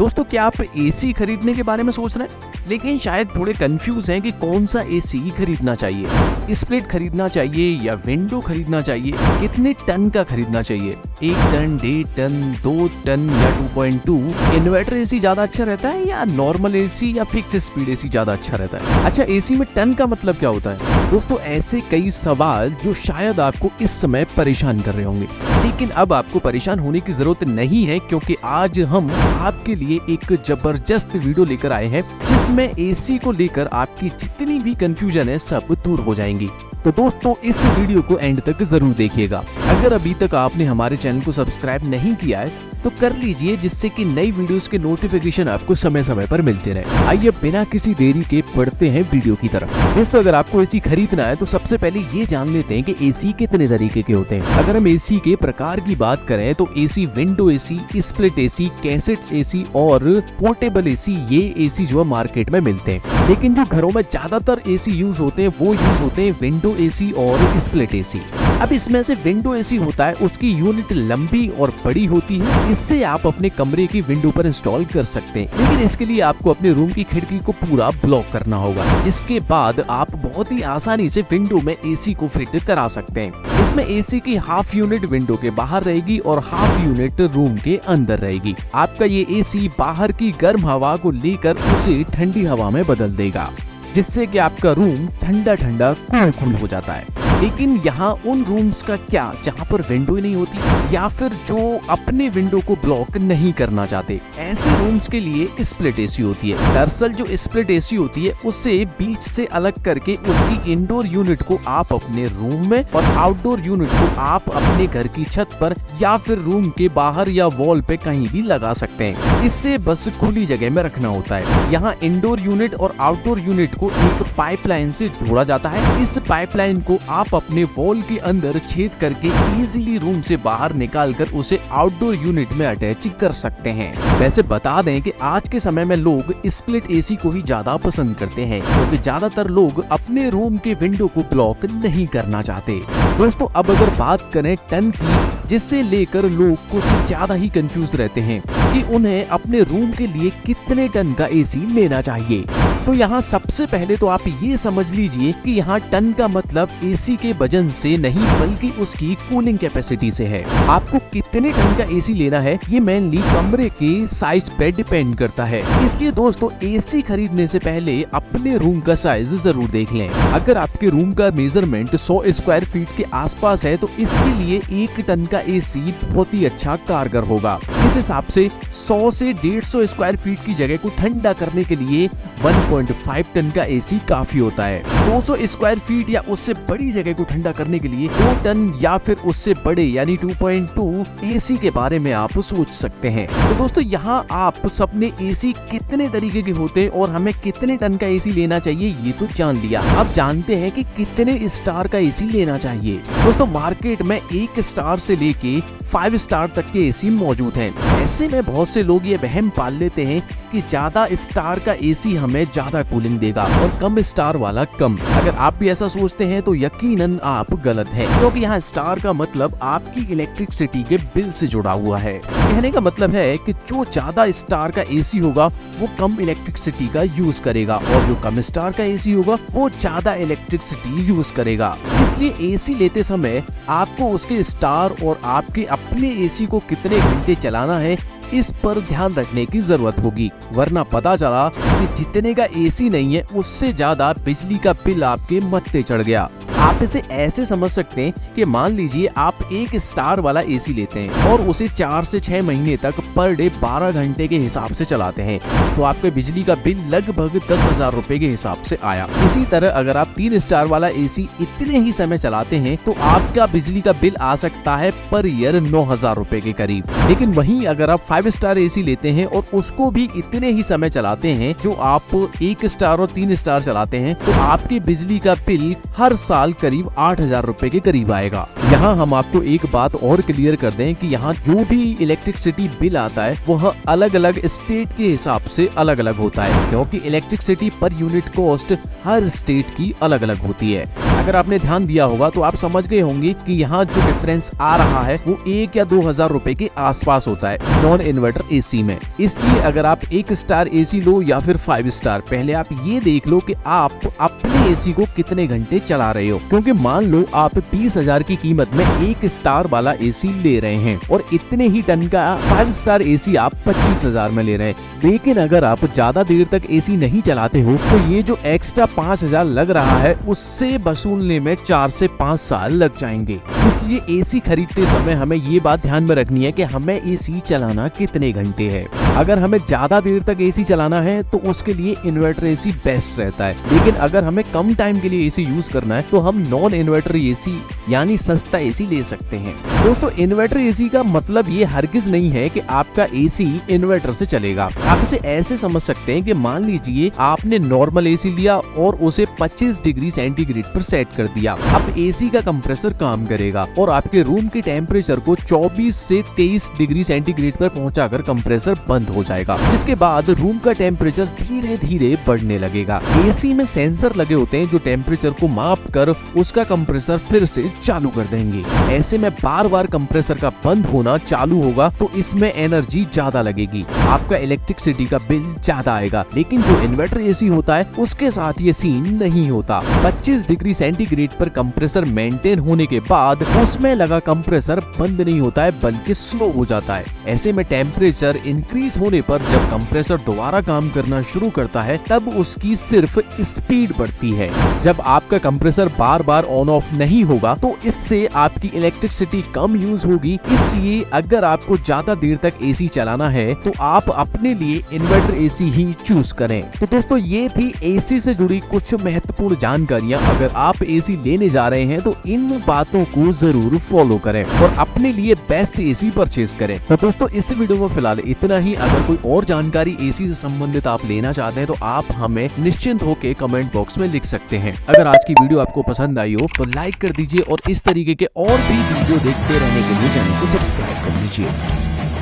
दोस्तों, क्या आप एसी खरीदने के बारे में सोच रहे हैं लेकिन शायद थोड़े कंफ्यूज हैं कि कौन सा एसी खरीदना चाहिए, स्प्लिट खरीदना चाहिए या विंडो खरीदना चाहिए, कितने टन का खरीदना चाहिए, 1 टन, 1.5 टन, 2 टन या 2.2। इन्वर्टर एसी ज्यादा अच्छा रहता है या नॉर्मल एसी या फिक्स स्पीड एसी ज्यादा अच्छा रहता है? अच्छा, एसी में टन का मतलब क्या होता है? दोस्तों, ऐसे कई सवाल जो शायद आपको इस समय परेशान कर रहे होंगे, लेकिन अब आपको परेशान होने की जरूरत नहीं है, क्योंकि आज हम आपके लिए एक जबरदस्त वीडियो लेकर आए हैं जिसमें एसी को लेकर आपकी जितनी भी कंफ्यूजन है सब दूर हो जाएंगी। तो दोस्तों, इस वीडियो को एंड तक जरूर देखिएगा। अगर अभी तक आपने हमारे चैनल को सब्सक्राइब नहीं किया है तो कर लीजिए, जिससे कि नई वीडियोस के नोटिफिकेशन आपको समय समय पर मिलते रहे। आइए बिना किसी देरी के बढ़ते हैं वीडियो की तरफ। दोस्तों, अगर आपको एसी खरीदना है तो सबसे पहले ये जान लेते हैं कि एसी कितने तरीके के होते हैं। अगर हम एसी के प्रकार की बात करें तो AC window AC, split AC, cassettes AC और पोर्टेबल एसी, ये एसी जो है मार्केट में मिलते हैं। लेकिन जो घरों में ज्यादातर एसी यूज होते हैं वो यूज होते हैं विंडो एसी और स्प्लिट एसी। अब इसमें से विंडो एसी होता है, उसकी यूनिट लंबी और बड़ी होती है, इससे आप अपने कमरे की विंडो पर इंस्टॉल कर सकते हैं। लेकिन इसके लिए आपको अपने रूम की खिड़की को पूरा ब्लॉक करना होगा, जिसके बाद आप बहुत ही आसानी से विंडो में एसी को फिट करा सकते हैं। इसमें एसी की हाफ यूनिट विंडो के बाहर रहेगी और हाफ यूनिट रूम के अंदर रहेगी। आपका ये एसी बाहर की गर्म हवा को लेकर उसे ठंडी हवा में बदल देगा, जिससे कि आपका रूम ठंडा ठंडा कूल हो जाता है। लेकिन यहाँ उन रूम्स का क्या जहाँ पर विंडो ही नहीं होती या फिर जो अपने विंडो को ब्लॉक नहीं करना चाहते, ऐसे रूम्स के लिए स्प्लिट एसी होती है। दरअसल जो स्प्लिट एसी होती है उसे बीच से अलग करके उसकी इंडोर यूनिट को आप अपने रूम में और आउटडोर यूनिट को आप अपने घर की छत पर या फिर रूम के बाहर या वॉल पे कहीं भी लगा सकते हैं। इससे बस खुली जगह में रखना होता है। यहाँ इंडोर यूनिट और आउटडोर यूनिट को एक पाइपलाइन से जोड़ा जाता है। इस पाइपलाइन को आप अपने वॉल के अंदर छेद करके इजीली रूम से बाहर निकालकर उसे आउटडोर यूनिट में अटैच कर सकते हैं। वैसे बता दें कि आज के समय में लोग स्प्लिट एसी को ही ज्यादा पसंद करते हैं, क्योंकि ज्यादातर लोग अपने रूम के विंडो को ब्लॉक नहीं करना चाहते। दोस्तों, अब अगर बात करें टन की, जिससे लेकर लोग कुछ ज्यादा ही कंफ्यूज रहते हैं कि उन्हें अपने रूम के लिए कितने टन का एसी लेना चाहिए। तो यहाँ सबसे पहले तो आप ये समझ लीजिए कि यहाँ टन का मतलब एसी के वजन से नहीं बल्कि उसकी कूलिंग कैपेसिटी से है। आपको कितने टन का एसी लेना है ये मेनली कमरे के साइज पे डिपेंड करता है। इसलिए दोस्तों, एसी खरीदने से पहले अपने रूम का साइज जरूर देख लें। अगर आपके रूम का मेजरमेंट 100 स्क्वायर फीट के आसपास है तो इसके लिए 1 टन का एसी बहुत ही अच्छा कारगर होगा। इस हिसाब से 100 से 150 स्क्वायर फीट की जगह को ठंडा करने के लिए 1.5 टन का एसी काफी होता है। 200 स्क्वायर फीट या उससे बड़ी जगह को ठंडा करने के लिए 2 टन या फिर उससे बड़े यानी 2.2 एसी के बारे में आप सोच सकते हैं। तो दोस्तों, यहाँ आप सबने एसी कितने तरीके के होते हैं और हमें कितने टन का एसी लेना चाहिए ये तो जान लिया। अब जानते हैं कि कितने स्टार का एसी लेना चाहिए। दोस्तों, मार्केट में 1 स्टार से लेके 5 स्टार तक के एसी मौजूद हैं। ऐसे में बहुत से लोग ये वहम पाल लेते हैं कि ज्यादा स्टार का एसी हमें ज्यादा कूलिंग देगा और कम स्टार वाला कम। अगर आप भी ऐसा सोचते हैं तो यकीनन आप गलत हैं, क्योंकि यहाँ स्टार का मतलब आपकी इलेक्ट्रिसिटी के बिल से जुड़ा हुआ है। कहने का मतलब है कि जो ज्यादा स्टार का एसी होगा वो कम इलेक्ट्रिसिटी का यूज करेगा और जो कम स्टार का एसी होगा वो ज्यादा इलेक्ट्रिसिटी यूज करेगा। इसलिए एसी लेते समय आपको उसके स्टार और आपके अपने एसी को कितने घंटे चलाना है इस पर ध्यान रखने की जरूरत होगी, वरना पता चला कि जितने का एसी नहीं है उससे ज्यादा बिजली का बिल आपके मत्थे चढ़ गया। आप इसे ऐसे समझ सकते हैं कि मान लीजिए आप 1 स्टार वाला एसी लेते हैं और उसे 4 से 6 महीने तक पर डे 12 घंटे के हिसाब से चलाते हैं तो आपके बिजली का बिल लगभग 10,000 रुपए के हिसाब से आया। इसी तरह अगर आप 3 स्टार वाला एसी इतने ही समय चलाते हैं तो आपका बिजली का बिल आ सकता है पर ईयर 9,000 रुपए के करीब। लेकिन वहीं अगर आप 5 स्टार एसी लेते हैं और उसको भी इतने ही समय चलाते हैं जो आप 1 स्टार और 3 स्टार चलाते हैं तो आपके बिजली का बिल हर साल करीब 8,000 रुपए के करीब आएगा। यहाँ हम आपको एक बात और क्लियर कर दें कि यहाँ जो भी इलेक्ट्रिसिटी बिल आता है वह अलग अलग स्टेट के हिसाब से अलग अलग होता है, क्योंकि इलेक्ट्रिसिटी पर यूनिट कॉस्ट हर स्टेट की अलग अलग होती है। अगर आपने ध्यान दिया होगा तो आप समझ गए होंगे कि यहाँ जो डिफरेंस आ रहा है वो 1 या 2,000 रुपए के आसपास होता है नॉन इन्वर्टर एसी में। इसलिए अगर आप 1 स्टार एसी लो या फिर 5 स्टार, पहले आप ये देख लो कि आप अपने एसी को कितने घंटे चला रहे हो, क्योंकि मान लो आप 20,000 की कीमत में 1 स्टार वाला एसी ले रहे हैं और इतने ही टन का 5 स्टार एसी आप 25,000 में ले रहे हैं। लेकिन अगर आप ज्यादा देर तक एसी नहीं चलाते हो तो ये जो एक्स्ट्रा 5,000 लग रहा है उससे वसूलने में 4 से 5 साल लग जाएंगे। इसलिए एसी खरीदते समय हमें ये बात ध्यान में रखनी है कि हमें एसी चलाना कितने घंटे है। अगर हमें ज्यादा देर तक एसी चलाना है तो उसके लिए इन्वर्टर एसी बेस्ट रहता है, लेकिन अगर हमें कम टाइम के लिए एसी यूज करना है तो हम नॉन इन्वर्टर एसी यानी सस्ता एसी ले सकते हैं। दोस्तों, इन्वर्टर एसी का मतलब ये हरगिज नहीं है कि आपका एसी इन्वर्टर से चलेगा। आप इसे ऐसे समझ सकते हैं कि मान लीजिए आपने नॉर्मल एसी लिया और उसे 25 डिग्री सेंटीग्रेड पर सेट कर दिया। अब एसी का कंप्रेसर काम करेगा और आपके रूम के टेम्परेचर को 24 से 23 डिग्री सेंटीग्रेड पर पहुंचाकर कंप्रेसर बंद हो जाएगा। इसके बाद रूम का टेम्परेचर धीरे धीरे बढ़ने लगेगा। एसी में सेंसर लगे होते हैं जो टेम्परेचर को माप कर उसका कंप्रेसर फिर से चालू कर देंगे। ऐसे में बार बार कंप्रेसर का बंद होना चालू होगा तो इसमें एनर्जी ज्यादा लगेगी, आपका इलेक्ट्रिसिटी का बिल ज्यादा आएगा। लेकिन जो इन्वर्टर एसी होता है उसके साथ ये सीन नहीं होता। 25 डिग्री सेंटीग्रेड पर कंप्रेसर मेंटेन होने के बाद उसमें लगा कंप्रेसर बंद नहीं होता है बल्कि स्लो हो जाता है। ऐसे में टेम्परेचर इंक्रीज होने पर जब कंप्रेसर दोबारा काम करना शुरू करता है तब उसकी सिर्फ स्पीड बढ़ती है। जब आपका compressor bar bar on off नहीं होगा तो इससे आपकी इलेक्ट्रिसिटी कम यूज होगी। इसलिए अगर आपको ज्यादा देर तक एसी चलाना है तो आप अपने लिए इन्वर्टर एसी ही चूज करें। तो दोस्तों, ये थी एसी से जुड़ी कुछ महत्वपूर्ण जानकारियां। अगर आप एसी लेने जा रहे हैं तो इन बातों को जरूर फॉलो करें और अपने लिए बेस्ट एसी परचेज करें। तो दोस्तों, इस वीडियो में फिलहाल इतना ही। अगर कोई और जानकारी एसी से संबंधित आप लेना चाहते हैं तो आप हमें निश्चिंत होकर कमेंट बॉक्स में लिख सकते हैं। अगर आज की वीडियो आपको पसंद आई हो तो लाइक कर दीजिए और इस तरीके के और भी वीडियो देखते रहने के लिए चैनल को सब्सक्राइब कर लीजिए।